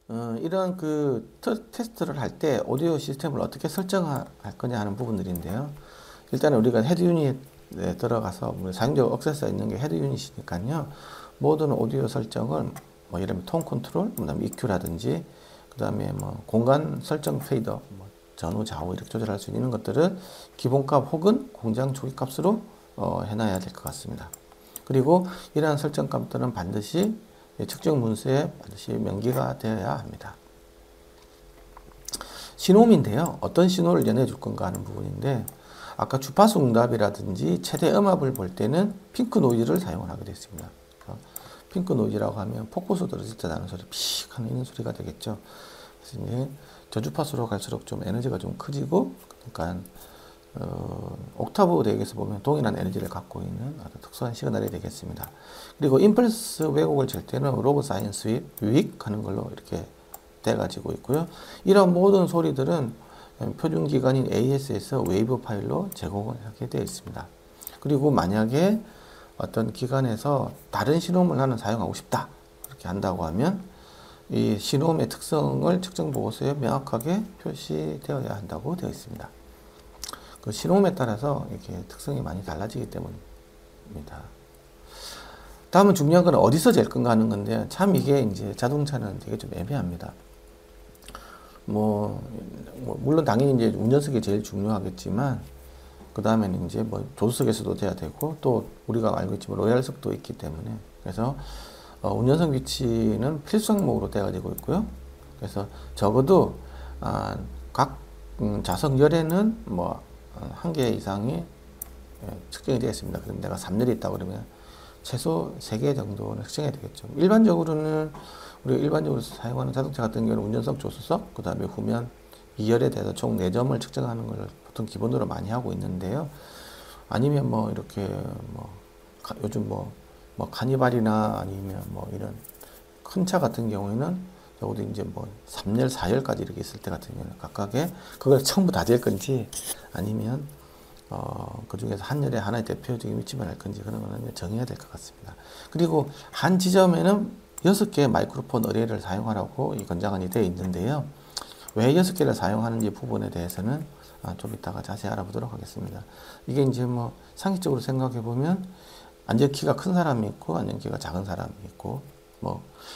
이런 테스트를 할 때 오디오 시스템을 어떻게 설정할 거냐 하는 부분들인데요. 일단은 우리가 헤드 유닛에 들어가서 사용자 액세스가 있는 게 헤드 유닛이니까요. 모든 오디오 설정을 뭐 예를 들면 톤 컨트롤, 그다음에 EQ라든지, 그다음에 뭐 공간 설정 페이더, 뭐 전후 좌우 이렇게 조절할 수 있는 것들을 기본값 혹은 공장 초기값으로 해놔야 될 것 같습니다. 그리고 이러한 설정값들은 반드시 측정 문서에 반드시 명기가 되어야 합니다. 신호음인데요. 어떤 신호를 연해줄 건가 하는 부분인데, 아까 주파수 응답이라든지 최대 음압을 볼 때는 핑크 노이즈를 사용을 하게 됐습니다. 핑크 노이즈라고 하면 폭포수 들었을 때 나는 소리, 픽 하는 소리가 되겠죠. 그래서 이제 저주파수로 갈수록 좀 에너지가 좀 커지고, 그러니까 옥타브 대역에서 보면 동일한 에너지를 갖고 있는 아주 특수한 시그널이 되겠습니다. 그리고 임펄스 왜곡을 잴 때는 로그 사이언스 윅 하는 걸로 이렇게 돼가지고 있고요. 이런 모든 소리들은 표준 기관인 AS에서 웨이브 파일로 제공을 하게 되어 있습니다. 그리고 만약에 어떤 기관에서 다른 신호음을 나는 사용하고 싶다 이렇게 한다고 하면 이 신호음의 특성을 측정 보고서에 명확하게 표시되어야 한다고 되어 있습니다. 그 신호음에 따라서 이렇게 특성이 많이 달라지기 때문입니다. 다음은 중요한 건 어디서 잴 건가 하는 건데, 참 이게 이제 자동차는 되게 좀 애매합니다. 물론 당연히 이제 운전석이 제일 중요하겠지만, 그 다음에는 이제 뭐 조수석에서도 돼야 되고, 또 우리가 알고 있지만 로얄석도 있기 때문에, 그래서 운전석 위치는 필수 항목으로 되어가지고 있고요. 그래서 적어도 각 좌석열에는 뭐 한 개 이상이 측정이 되겠습니다. 그럼 내가 3열이 있다고 그러면 최소 3개 정도는 측정해야 되겠죠. 일반적으로는 우리가 일반적으로 사용하는 자동차 같은 경우는 운전석, 조수석, 그 다음에 후면 2열에 대해서 총 4점을 측정하는 걸 보통 기본으로 많이 하고 있는데요. 아니면 뭐 이렇게 요즘 카니발이나 아니면 뭐 이런 큰 차 같은 경우에는 적어도 이제 뭐 3열, 4열까지 이렇게 있을 때 같은 경우는 각각의 그걸 전부 다 될 건지 아니면 그 중에서 한 열에 하나의 대표적인 위치만 할 건지 그런 거는 정해야 될 것 같습니다. 그리고 한 지점에는 6개의 마이크로폰 어레이를 사용하라고 이 권장안이 되어 있는데요. 왜 6개를 사용하는지 부분에 대해서는 좀 이따가 자세히 알아보도록 하겠습니다. 이게 이제 뭐 상식적으로 생각해 보면 안전 키가 큰 사람이 있고 안전 키가 작은 사람이 있고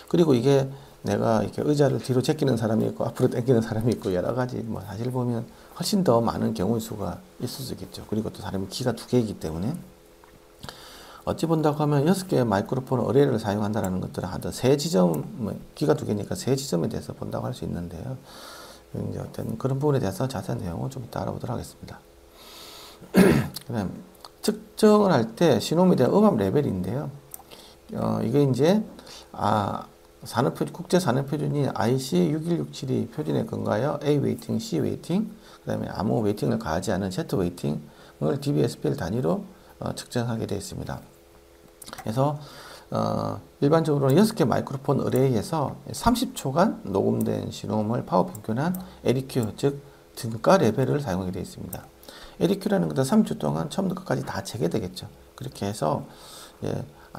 그리고 이게 내가 이렇게 의자를 뒤로 제끼는 사람이 있고 앞으로 당기는 사람이 있고 여러 가지 사실 보면 훨씬 더 많은 경우의 수가 있을 수 있겠죠. 그리고 또 사람이 키가 2개이기 때문에 어찌 본다고 하면 6개의 마이크로폰 어레이를 사용한다는 것들은 한 3지점, 키가 2개니까 3지점에 대해서 본다고 할 수 있는데요. 이제 어떤 그런 부분에 대해서 자세한 내용을 좀 이따 알아보도록 하겠습니다. 그다음 측정을 할 때 신호음에 대한 음압 레벨인데요. 이게 이제 국제 산업 표준인 IC 61672 표준에 근거하여 A 웨이팅, C 웨이팅, 그다음에 아무 웨이팅을 가하지 않은 Z 웨이팅을 dBSPL 단위로 측정하게 되어 있습니다. 그래서 일반적으로 6개 마이크로폰 어레이에서 30초간 녹음된 신호음을 파워 평균한 LEQ, 즉 등가 레벨을 사용하게 되어 있습니다. LEQ라는 것은 30초 동안 처음부터 끝까지 다 재게 되겠죠. 그렇게 해서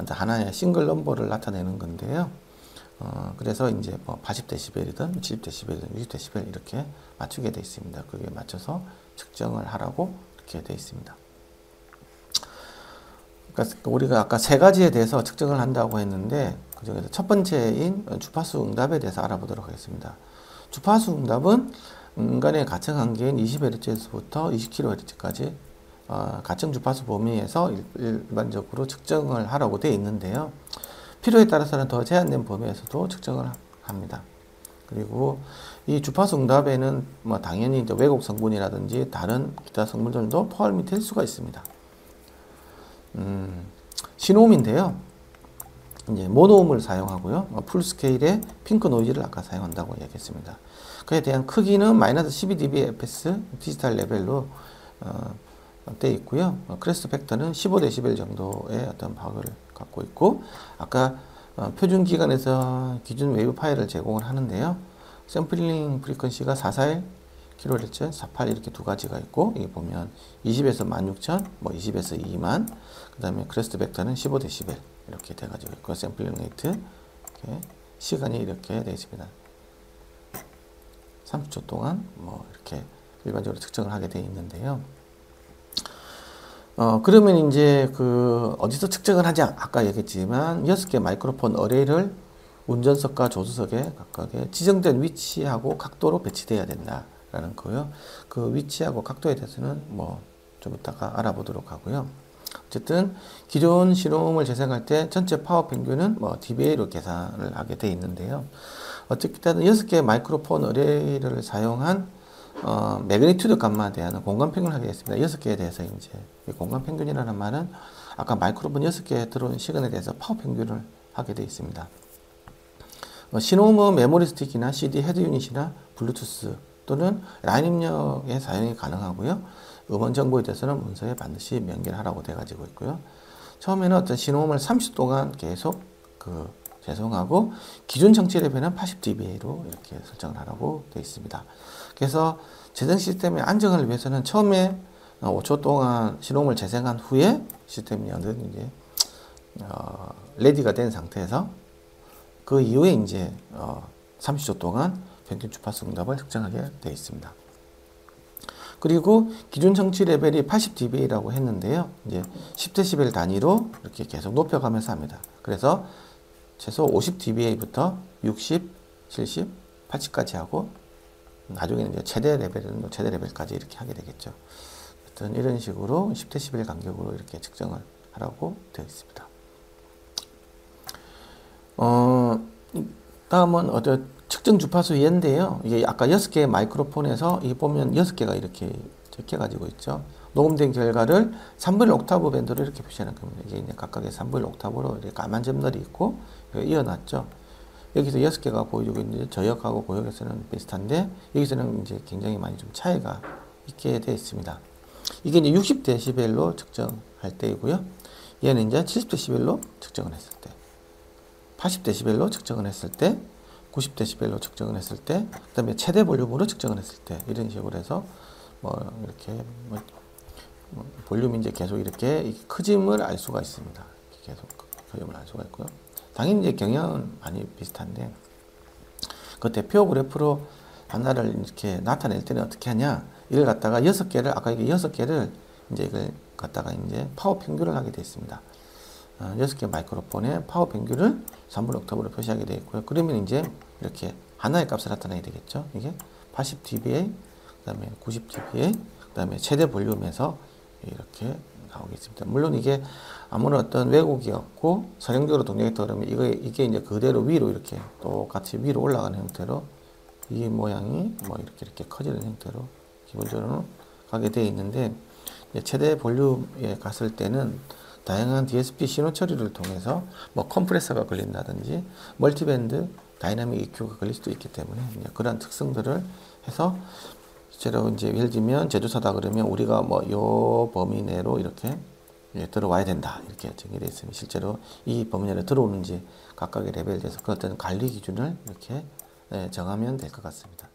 하나의 싱글 넘버를 나타내는 건데요. 그래서 이제 80dB이든 70dB이든 60dB 이렇게 맞추게 되어 있습니다. 그게 맞춰서 측정을 하라고 이렇게 되어 있습니다. 그러니까 우리가 아까 3가지에 대해서 측정을 한다고 했는데 그 중에서 첫 번째인 주파수 응답에 대해서 알아보도록 하겠습니다. 주파수 응답은 인간의 가청 한계인 20Hz부터 20kHz까지 가청 주파수 범위에서 일반적으로 측정을 하라고 되어 있는데요. 필요에 따라서는 더 제한된 범위에서도 측정을 합니다. 그리고 이 주파수 응답에는 당연히 이제 왜곡 성분이라든지 다른 기타 성분들도 포함이 될 수가 있습니다. 신호음인데요. 이제 모노음을 사용하고요. 풀스케일의 핑크 노이즈를 아까 사용한다고 얘기했습니다. 그에 대한 크기는 마이너스 12dBfs 디지털 레벨로 되어 있고요. 크레스트 팩터는 15dB 정도의 어떤 파워를 갖고 있고, 아까 표준 기관에서 기준 웨이브 파일을 제공을 하는데요. 샘플링 프리퀀시가 441 kHz, 48 이렇게 2가지가 있고, 여기 보면 20에서 16,000, 20에서 2만, 그 다음에 크레스트 벡터는 15dB 이렇게 돼가지고 있고, 샘플링 레이트, 시간이 이렇게 되어 있습니다. 30초 동안 뭐 이렇게 일반적으로 측정을 하게 되어 있는데요. 그러면 이제 어디서 측정을 하지? 아까 얘기했지만 6개 마이크로폰 어레이를 운전석과 조수석에 각각의 지정된 위치하고 각도로 배치되어야 된다라는 거요. 그 위치하고 각도에 대해서는 뭐 좀 이따가 알아보도록 하고요. 어쨌든 기존 신호음을 재생할 때 전체 파워 평균은 뭐 dBA로 계산을 하게 되어 있는데요. 어쨌든 6개의 마이크로폰 어레이를 사용한 매그니튜드 값만 대한 공간 평균을 하게 됐습니다. 6개에 대해서 이제 공간 평균이라는 말은 아까 마이크로폰 6개에 들어온 시간에 대해서 파워 평균을 하게 되어 있습니다. 신호음은 메모리 스틱이나 CD 헤드 유닛이나 블루투스 또는 라인 입력에 사용이 가능하고요. 음원 정보에 대해서는 문서에 반드시 명기를 하라고 되어 가지고 있고요. 처음에는 어떤 신호음을 30초 동안 계속 재송하고 기준 정치 레벨은 80dBA로 이렇게 설정을 하라고 되어 있습니다. 그래서 재생 시스템의 안정을 위해서는 처음에 5초 동안 신호음을 재생한 후에 시스템이 이제 레디가 된 상태에서 그 이후에 이제 30초 동안 평균 주파수 응답을 측정하게 되어 있습니다. 그리고 기준 정치 레벨이 80dBA라고 했는데요. 이제 10dB 단위로 이렇게 계속 높여가면서 합니다. 그래서 최소 50dBA부터 60, 70, 80까지 하고 나중에는 이제 최대 레벨까지 이렇게 하게 되겠죠. 하여튼 이런 식으로 10dB 간격으로 이렇게 측정을 하라고 되어 있습니다. 다음은 측정 주파수 이해인데요. 이게 아까 6개의 마이크로폰에서 이 보면 6개가 이렇게 적혀 가지고 있죠. 녹음된 결과를 3분의 1 옥타브 밴드로 이렇게 표시하는 겁니다. 이게 이제 각각의 3분의 1 옥타브로 이렇게 까만 점들이 있고 이어놨죠. 여기서 6개가 보여주고 있는데 저역하고 고역에서는 비슷한데 여기서는 이제 굉장히 많이 좀 차이가 있게 되어 있습니다. 이게 이제 60dB로 측정할 때이고요. 얘는 이제 70dB로 측정을 했을 때, 80dB로 측정을 했을 때, 90dB로 측정을 했을 때, 그 다음에 최대 볼륨으로 측정을 했을 때, 이런 식으로 해서 이렇게 볼륨이 이제 계속 이렇게 커짐을 알 수가 있습니다. 계속 커짐을 알 수가 있고요. 당연히 이제 경향은 많이 비슷한데, 그 대표 그래프로 하나를 이렇게 나타낼 때는 어떻게 하냐? 이걸 갖다가 6개를, 아까 이게 6개를 이제 이걸 갖다가 이제 파워 평균을 하게 되어 있습니다. 6개 마이크로폰의 파워 평균을 3분의 옥타브로 표시하게 되어 있고요. 그러면 이제 이렇게 하나의 값을 나타내야 되겠죠. 이게 80dBA, 그 다음에 90dBA, 그 다음에 최대 볼륨에서 이렇게 나오겠습니다. 물론 이게 아무런 어떤 왜곡이 없고 선형적으로 동작했다 그러면 이게 이제 그대로 위로 이렇게 똑같이 위로 올라가는 형태로 이 모양이 이렇게 커지는 형태로 기본적으로 가게 되어 있는데, 최대 볼륨에 갔을 때는 다양한 DSP 신호 처리를 통해서 컴프레서가 걸린다든지 멀티밴드 다이나믹 EQ가 걸릴 수도 있기 때문에 그런 특성들을 해서 실제로 이제 예를 들면 제조사다 그러면 우리가 요 범위 내로 이렇게 들어와야 된다 이렇게 정의되어 있으면 실제로 이 범위 내로 들어오는지 각각의 레벨에 대해서 그 어떤 관리 기준을 이렇게 정하면 될 것 같습니다.